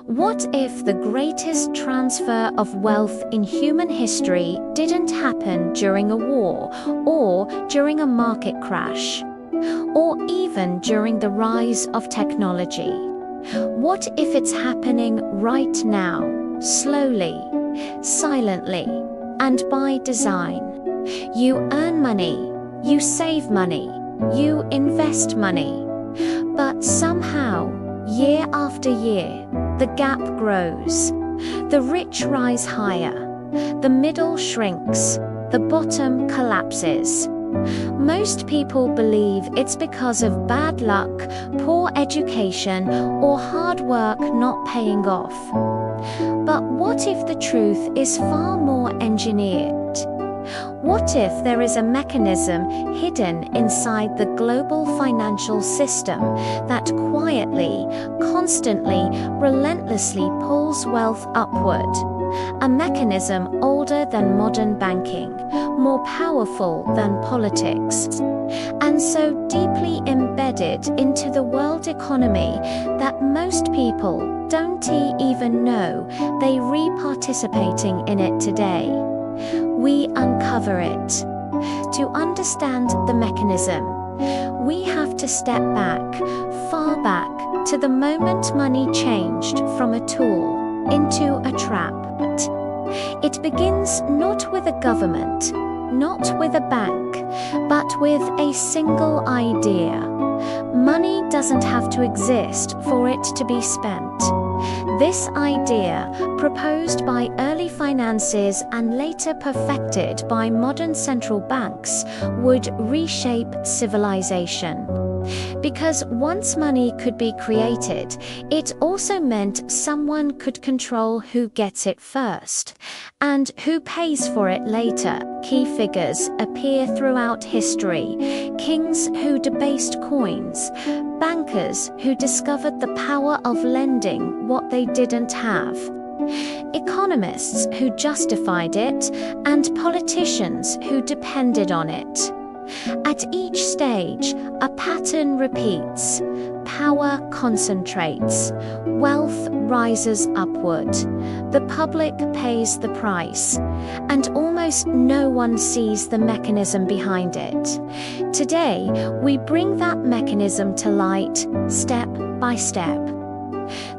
What if the greatest transfer of wealth in human history didn't happen during a war, or during a market crash, or even during the rise of technology? What if it's happening right now, slowly, silently, and by design? You earn money, you save money, you invest money, but somehow, year after year, the gap grows. The rich rise higher, the middle shrinks, the bottom collapses. Most people believe it's because of bad luck, poor education, or hard work not paying off. But what if the truth is far more engineered? What if there is a mechanism hidden inside the global financial system that quietly, constantly, relentlessly pulls wealth upward? A mechanism older than modern banking, more powerful than politics, and so deeply embedded into the world economy that most people don't even know they're participating in it today. We uncover it. To understand the mechanism, we have to step back, far back, to the moment money changed from a tool into a trap. It begins not with a government, not with a bank, but with a single idea. Money doesn't have to exist for it to be spent. This idea, proposed by early finances and later perfected by modern central banks, would reshape civilization. Because once money could be created, it also meant someone could control who gets it first, and who pays for it later. Key figures appear throughout history: kings who debased coins, bankers who discovered the power of lending what they didn't have, economists who justified it, and politicians who depended on it. At each stage, a pattern repeats. Power concentrates. Wealth rises upward. The public pays the price, and almost no one sees the mechanism behind it. Today, we bring that mechanism to light, step by step.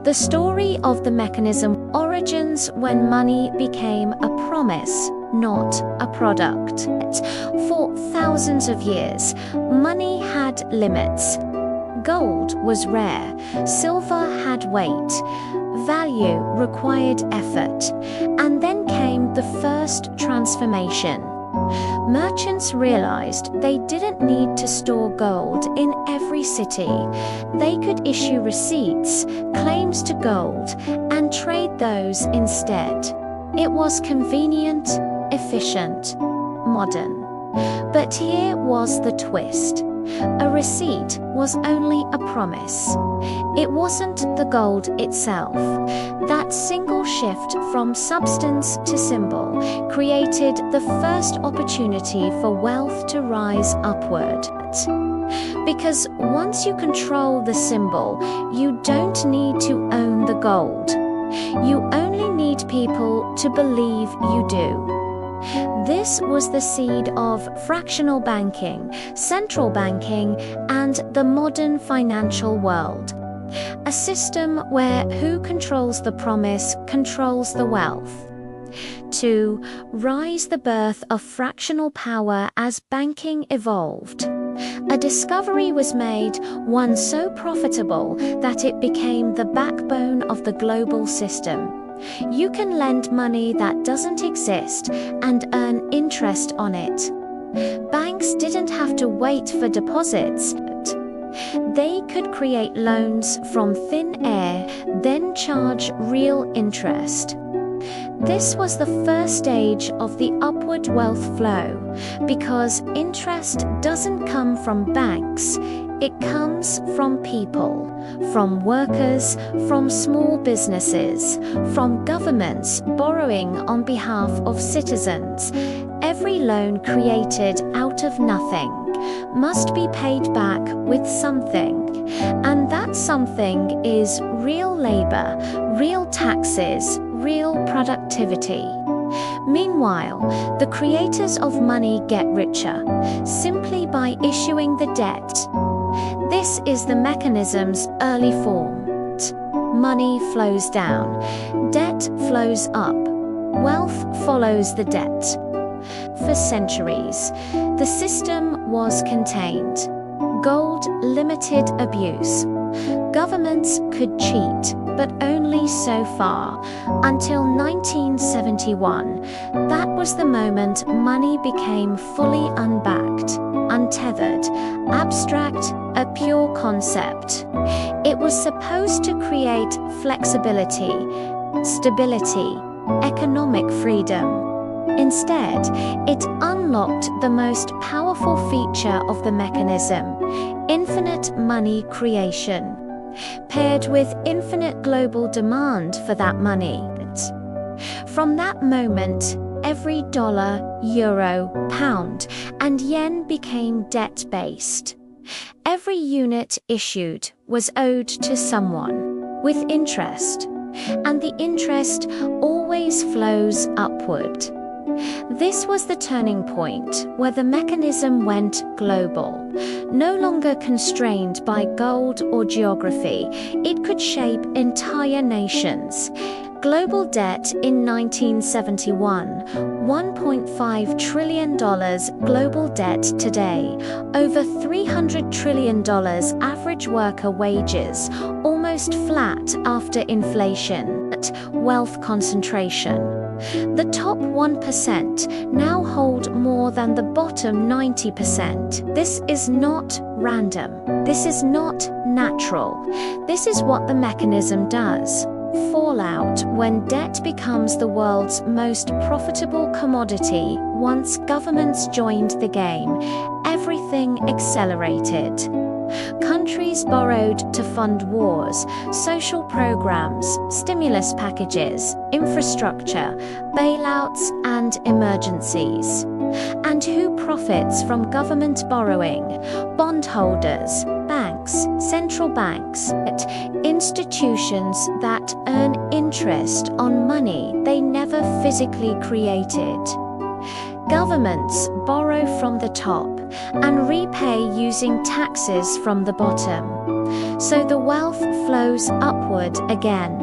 The story of the mechanism origins when money became a promise, not a product. For thousands of years, money had limits. Gold was rare, silver had weight, value required effort, and then came the first transformation. Merchants realized they didn't need to store gold in every city. They could issue receipts, claims to gold, and trade those instead. It was convenient, efficient, modern. But here was the twist. A receipt was only a promise. It wasn't the gold itself. That single shift from substance to symbol created the first opportunity for wealth to rise upward. Because once you control the symbol, you don't need to own the gold. You only need people to believe you do. This was the seed of fractional banking, central banking, and the modern financial world. A system where who controls the promise controls the wealth. To rise the birth of fractional power as banking evolved. A discovery was made, one so profitable that it became the backbone of the global system. You can lend money that doesn't exist and earn interest on it. Banks didn't have to wait for deposits. They could create loans from thin air, then charge real interest. This was the first stage of the upward wealth flow, because interest doesn't come from banks, it comes from people, from workers, from small businesses, from governments borrowing on behalf of citizens. Every loan created out of nothing must be paid back with something, and that That something is real labor, real taxes, real productivity. Meanwhile, the creators of money get richer simply by issuing the debt. This is the mechanism's early form. Money flows down, debt flows up, wealth follows the debt. For centuries, the system was contained. Gold limited abuse. Governments could cheat, but only so far, until 1971. That was the moment money became fully unbacked, untethered, abstract, a pure concept. It was supposed to create flexibility, stability, economic freedom. Instead, it unlocked the most powerful feature of the mechanism: infinite money creation, paired with infinite global demand for that money. From that moment, every dollar, euro, pound, and yen became debt-based. Every unit issued was owed to someone, with interest, and the interest always flows upward. This was the turning point where the mechanism went global. No longer constrained by gold or geography, it could shape entire nations. Global debt in 1971, $1.5 trillion. Global debt today, over $300 trillion. Average worker wages, almost flat after inflation. Wealth concentration. The top 1% now hold more than the bottom 90%. This is not random. This is not natural. This is what the mechanism does. Fallout when debt becomes the world's most profitable commodity. Once governments joined the game, everything accelerated. Countries borrowed to fund wars, social programs, stimulus packages, infrastructure, bailouts, and emergencies. And who profits from government borrowing? Bondholders, banks, central banks, institutions that earn interest on money they never physically created. Governments borrow from the top and repay using taxes from the bottom. So the wealth flows upward again.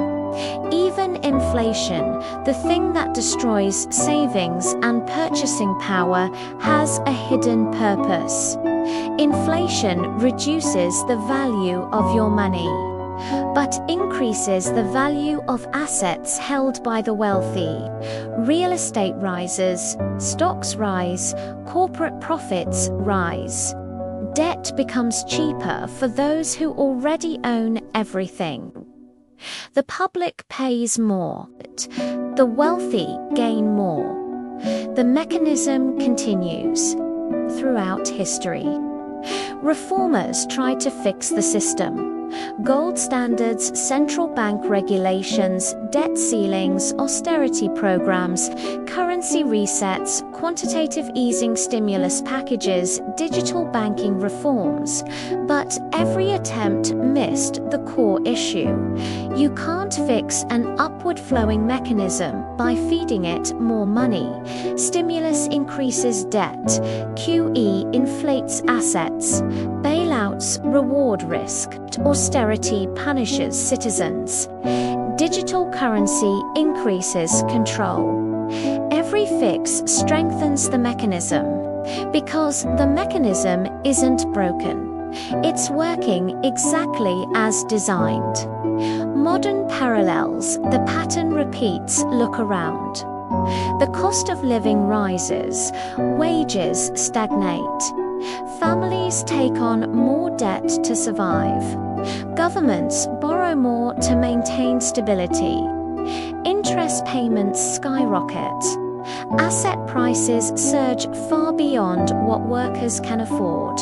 Even inflation, the thing that destroys savings and purchasing power, has a hidden purpose. Inflation reduces the value of your money, but increases the value of assets held by the wealthy. Real estate rises, stocks rise, corporate profits rise. Debt becomes cheaper for those who already own everything. The public pays more, the wealthy gain more. The mechanism continues throughout history. Reformers tried to fix the system. Gold standards, central bank regulations, debt ceilings, austerity programs, currency resets, quantitative easing stimulus packages, digital banking reforms. But every attempt missed the core issue. You can't fix an upward-flowing mechanism by feeding it more money. Stimulus increases debt. QE inflates assets. Bailouts reward risk. Austerity punishes citizens. Digital currency increases control. Every fix strengthens the mechanism, because the mechanism isn't broken. It's working exactly as designed. Modern parallels, the pattern repeats. Look around. The cost of living rises, wages stagnate. Families take on more debt to survive. Governments borrow more to maintain stability. Interest payments skyrocket. Asset prices surge far beyond what workers can afford.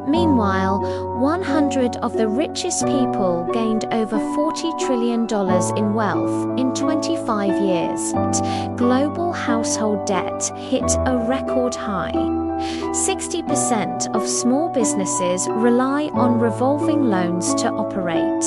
Meanwhile, 100 of the richest people gained over $40 trillion in wealth in 25 years. Global household debt hit a record high. 60% of small businesses rely on revolving loans to operate.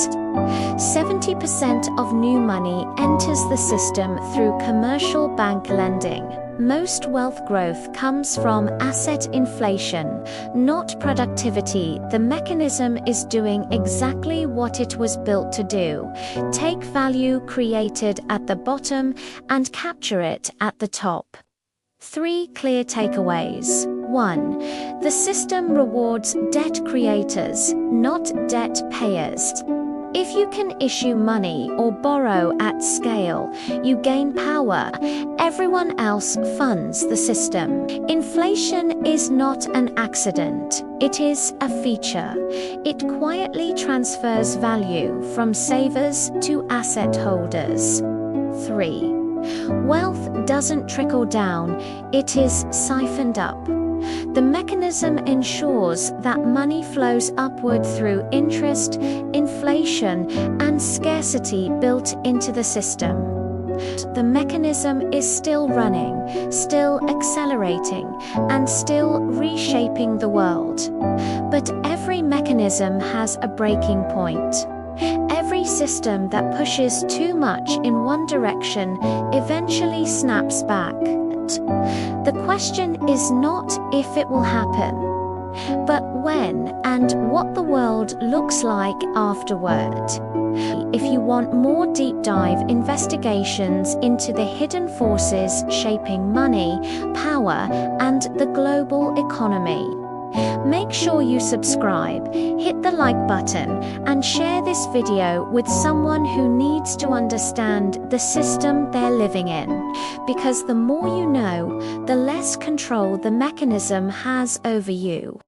70% of new money enters the system through commercial bank lending. Most wealth growth comes from asset inflation, not productivity. The mechanism is doing exactly what it was built to do: take value created at the bottom and capture it at the top. 3 clear takeaways. 1. The system rewards debt creators, not debt payers. If you can issue money or borrow at scale, you gain power. Everyone else funds the system. Inflation is not an accident. It is a feature. It quietly transfers value from savers to asset holders. 3. Wealth doesn't trickle down, it is siphoned up. The mechanism ensures that money flows upward through interest, inflation, and scarcity built into the system. The mechanism is still running, still accelerating, and still reshaping the world. But every mechanism has a breaking point. Every system that pushes too much in one direction eventually snaps back. The question is not if it will happen, but when and what the world looks like afterward. If you want more deep dive investigations into the hidden forces shaping money, power, and the global economy, make sure you subscribe, hit the like button, and share this video with someone who needs to understand the system they're living in. Because the more you know, the less control the mechanism has over you.